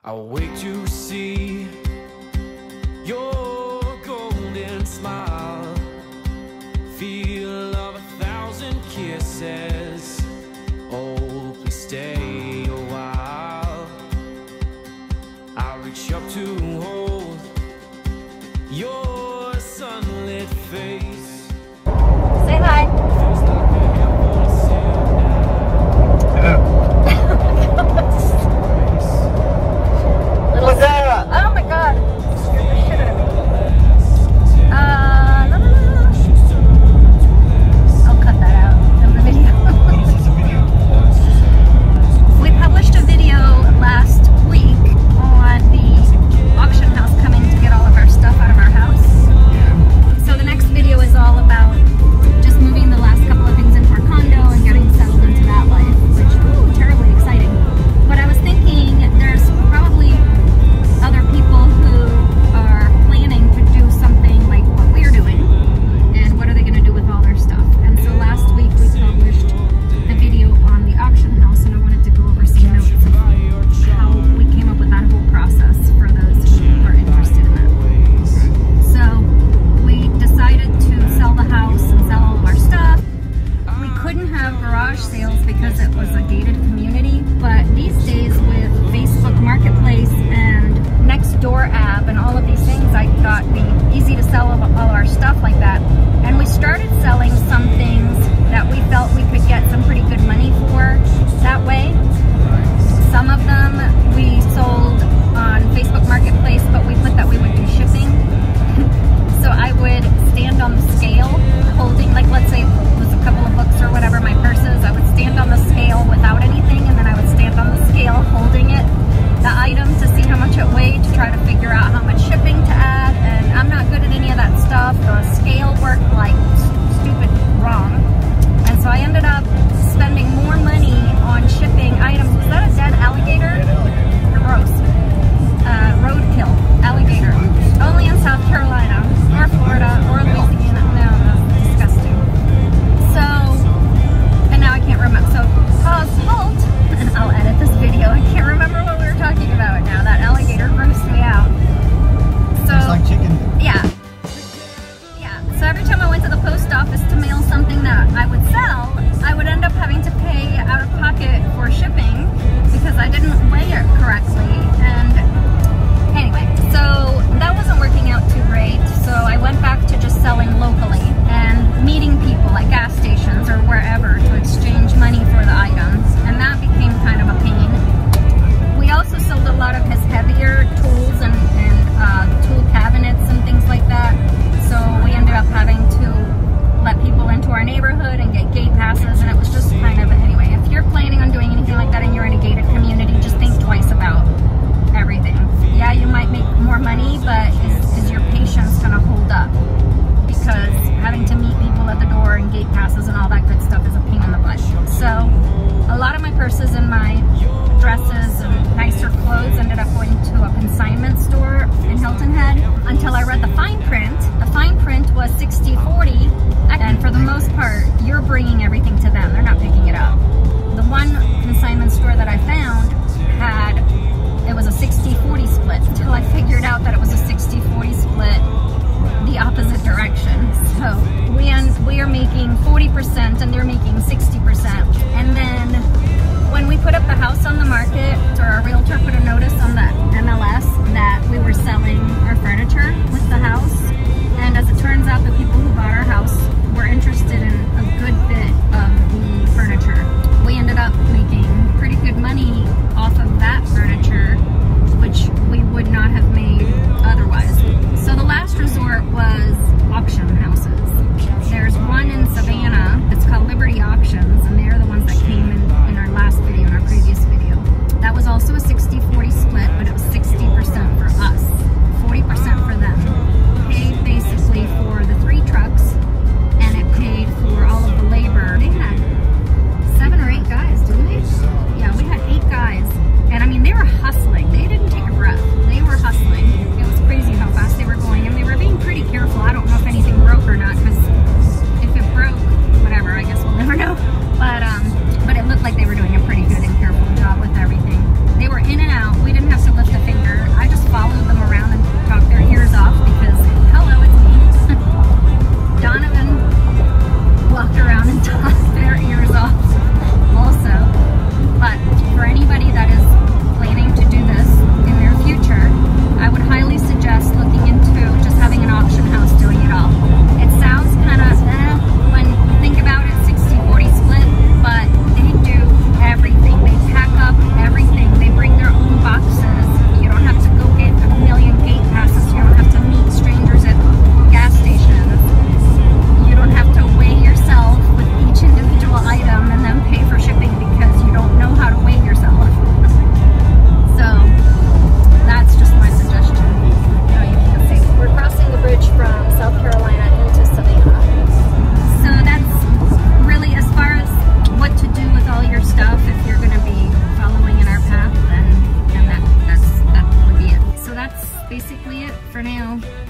I'll wait to see your golden smile, feel of 1,000 kisses. Oh, please stay a while. I'll reach up to hold your sunlit face. Say hi. Oh my god. I'll cut that out of the video. We published a video last week on the auction house coming to get all of our stuff out of our house. So the next video is all about just moving the last couple of things into our condo and getting settled into that life, which, ooh, terribly exciting. But I was thinking there's probably other people who are planning to do something like what we're doing, and what are they going to do with all their stuff. And so last week we published a video on the auction house, and I wanted to go over some notes of how we came up with that whole process for those who are interested in that. So we decided to sell the house and sell all of our stuff. We couldn't have garage sales because it was a gated community, but these days with Facebook Marketplace and Nextdoor app and all of these things, I thought it'd be easy to sell all our stuff like that. And we started selling some things that we felt we could get some pretty good money for that way. Some of them we sold on Facebook Marketplace, but we put that we would do shipping. So I would stand on the scale holding, like, let's say it was a couple of books or whatever, my purses, I would stand on the scale without anything, and then I would stand on the scale holding it, the item, to see how much it weighed, to try to figure out how much shipping to add. And I'm not good at any of that stuff. The scale worked like stupid wrong, and so I ended up spending more money on shipping items. Was that a dead alligator? Gross. Roadkill alligator. Only in South Carolina or Florida or Louisiana. No, that's disgusting. So, and now I can't remember. So pause, halt, and I'll edit this video. I can't remember what we were talking about now. That alligator grossed me out. So it's like chicken. Yeah. Yeah. So every time I went to the post office to mail something that I would sell, I would end up having to pay out of pocket for shipping because I didn't weigh it correctly. And anyway, so that wasn't working out too great. So I went back to just selling locally and meeting people at gas stations or wherever to exchange money for the items. And that became kind of a pain. We also sold a lot of his heavier tools and tool cabinets and things like that. So we ended up having to let people into our neighborhood and get gate passes, and it was just kind of, anyway, if you're planning on doing anything like that and you're in a gated community, just think twice about everything. Yeah, you might make more money, but is your patience going to hold up? Because having to meet people at the door and gate passes and all that good stuff is a pain in the butt. So a lot of my purses and my dresses and nicer clothes ended up going to a consignment store in Hilton Head until I read the fine print. The fine print was 60/40, and for the most part, you're bringing everything to them. They're not picking it up. The one consignment store that I found had, it was a 60/40 split until I figured out that it was a 60/40 split the opposite direction. So we are making 40% and they're making 60%. And then when we put up the house on the market, or our realtor put a notice on the MLS that we were selling our furniture with the house. And as it turns out, the people who bought our house were interested in a good bit of the furniture. We ended up making pretty good money off of that furniture, which we would not have made otherwise. So the last resort was auction houses. There's one in Savannah. It's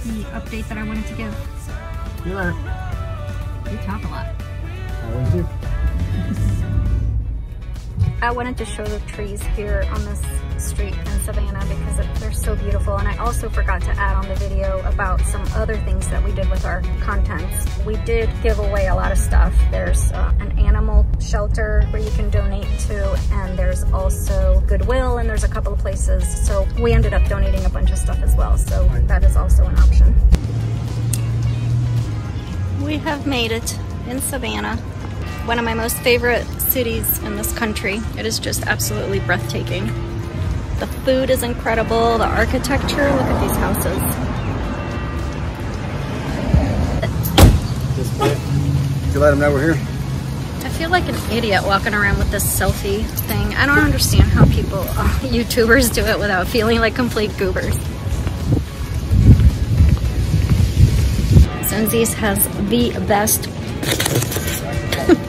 the update that I wanted to give. See you later. You talk a lot. I always do. I wanted to show the trees here on this street in Savannah because they're so beautiful, and I also forgot to add on the video about some other things that we did with our contents. We did give away a lot of stuff. There's an animal shelter where you can donate to, and there's also Goodwill, and there's a couple of places. So we ended up donating a bunch of stuff as well, so that is also an option. We have made it in Savannah, one of my most favorite cities in this country. It is just absolutely breathtaking. The food is incredible, the architecture, look at these houses. Did you let them know we're here? I feel like an idiot walking around with this selfie thing. I don't understand how people, YouTubers do it without feeling like complete goobers. Zenzi's has the best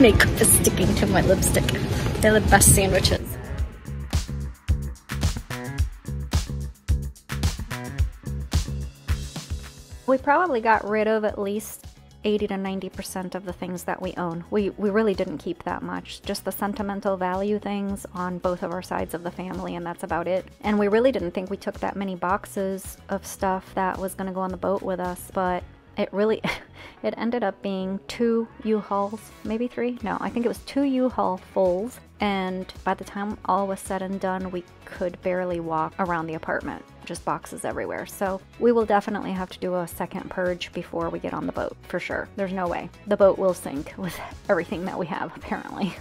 makeup is sticking to my lipstick. They're the best sandwiches. We probably got rid of at least 80 to 90% of the things that we own. We really didn't keep that much. Just the sentimental value things on both of our sides of the family, and that's about it. And we really didn't think we took that many boxes of stuff that was gonna go on the boat with us, but it ended up being 2 U-Hauls, maybe 3? No, I think it was 2 U-Haul fulls, and by the time all was said and done, we could barely walk around the apartment. Just boxes everywhere. So we will definitely have to do a second purge before we get on the boat, for sure. There's no way. The boat will sink with everything that we have, apparently.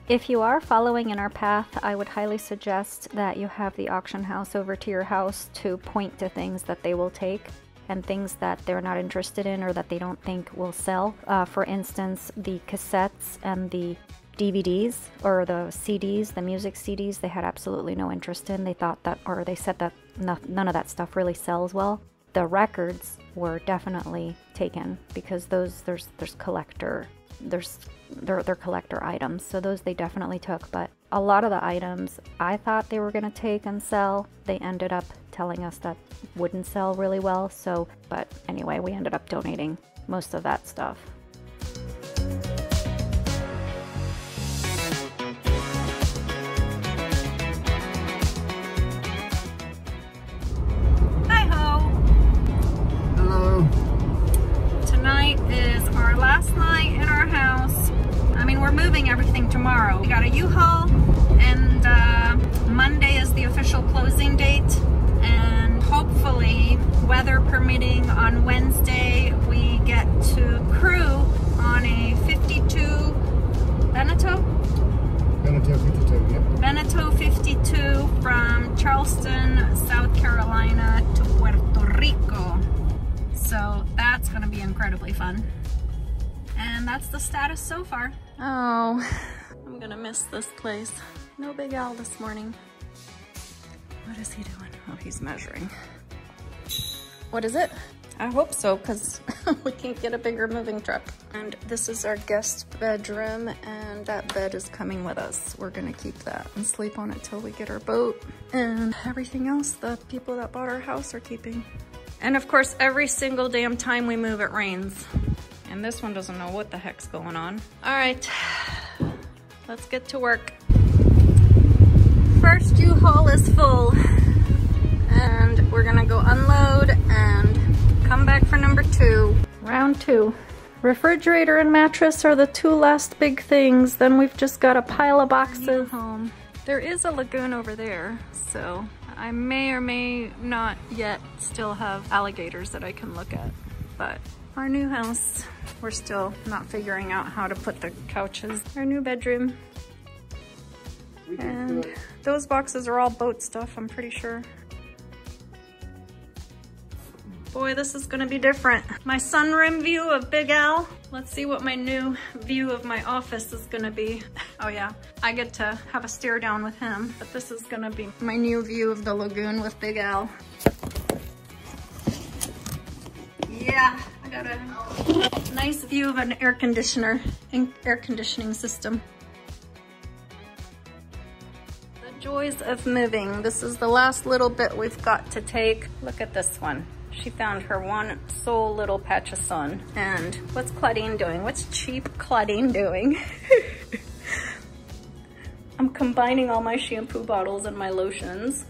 If you are following in our path, I would highly suggest that you have the auction house over to your house to point to things that they will take and things that they're not interested in or that they don't think will sell. For instance, the cassettes and the DVDs or the CDs, the music CDs, they had absolutely no interest in. They thought that, or they said that none of that stuff really sells well. The records were definitely taken because those, there's collector, they're collector items, so those they definitely took. But a lot of the items I thought they were going to take and sell, they ended up telling us that wouldn't sell really well. So, but anyway, we ended up donating most of that stuff. Hi-ho! Hello. Tonight is our last night in our house. I mean, we're moving everything tomorrow. We got a U-Haul, and Monday is the official closing date. And hopefully, weather permitting, on Wednesday we get to crew on a 52 Beneteau? Beneteau 52, yep. Beneteau 52 from Charleston, South Carolina to Puerto Rico. So that's gonna be incredibly fun. And that's the status so far. Oh, I'm gonna miss this place. No Big Al this morning. What is he doing? Oh, he's measuring. What is it? I hope so, because we can't get a bigger moving truck. And this is our guest bedroom, and that bed is coming with us. We're gonna keep that and sleep on it till we get our boat. And everything else the people that bought our house are keeping. And of course, every single damn time we move, it rains. And this one doesn't know what the heck's going on. All right, let's get to work. First U-Haul is full, and we're gonna go unload and come back for number 2. Round 2. Refrigerator and mattress are the 2 last big things. Then we've just got a pile of boxes home. There is a lagoon over there, so I may or may not yet still have alligators that I can look at. But our new house, we're still not figuring out how to put the couches. Our new bedroom. And those boxes are all boat stuff, I'm pretty sure. Boy, this is gonna be different. My sunroom view of Big Al. Let's see what my new view of my office is gonna be. Oh yeah, I get to have a stare down with him, but this is gonna be my new view of the lagoon with Big Al. Yeah. Yeah, I got a nice view of an air conditioning system. The joys of moving. This is the last little bit we've got to take. Look at this one. She found her one sole little patch of sun. And what's Claudine doing? What's cheap Claudine doing? I'm combining all my shampoo bottles and my lotions,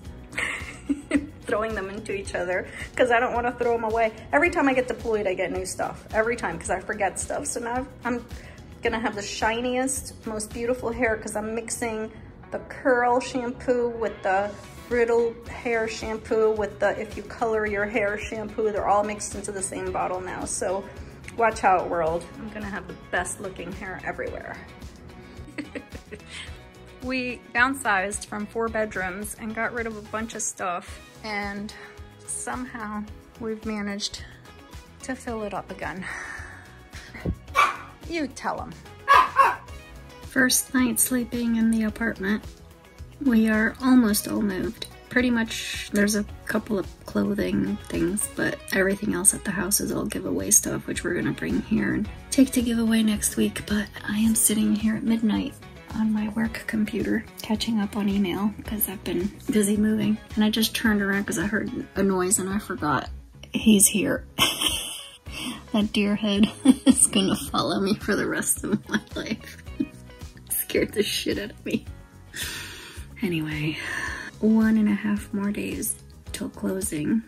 throwing them into each other because I don't want to throw them away. Every time I get deployed, I get new stuff. Every time, because I forget stuff. So now I'm gonna have the shiniest, most beautiful hair because I'm mixing the curl shampoo with the brittle hair shampoo with the if you color your hair shampoo. They're all mixed into the same bottle now. So watch out, world. I'm gonna have the best looking hair everywhere. We downsized from 4 bedrooms and got rid of a bunch of stuff, and somehow we've managed to fill it up again. You tell them. First night sleeping in the apartment. We are almost all moved. Pretty much there's a couple of clothing things, but everything else at the house is all giveaway stuff, which we're gonna bring here and take to giveaway next week. But I am sitting here at midnight on my work computer catching up on email because I've been busy moving, and I just turned around because I heard a noise and I forgot he's here. That deer head is gonna follow me for the rest of my life. Scared the shit out of me. Anyway, 1.5 more days till closing.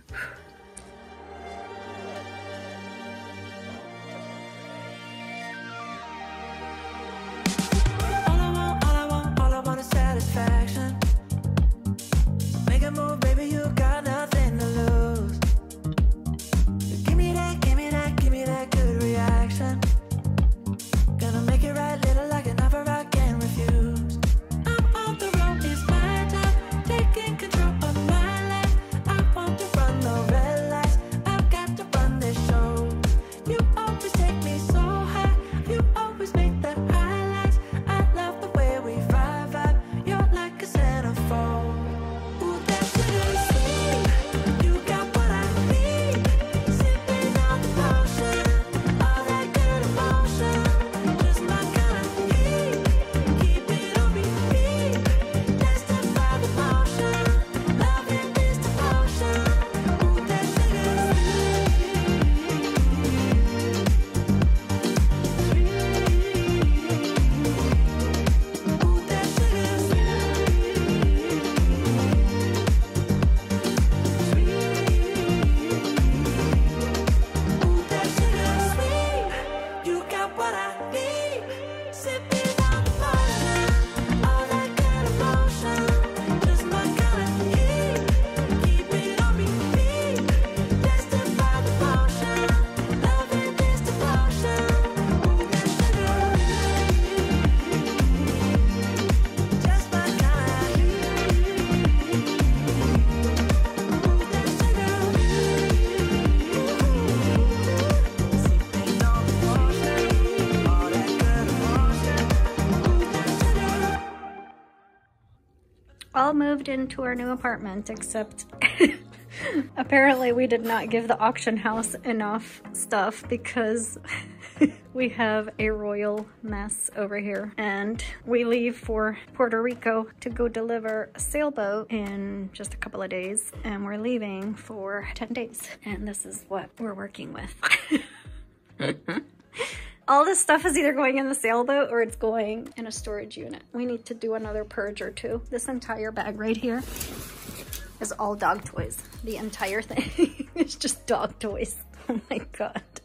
All moved into our new apartment, except apparently we did not give the auction house enough stuff because we have a royal mess over here. And we leave for Puerto Rico to go deliver a sailboat in just a couple of days, and we're leaving for 10 days. And this is what we're working with. All this stuff is either going in the sailboat or it's going in a storage unit. We need to do another purge or two. This entire bag right here is all dog toys. The entire thing is just dog toys. Oh my God.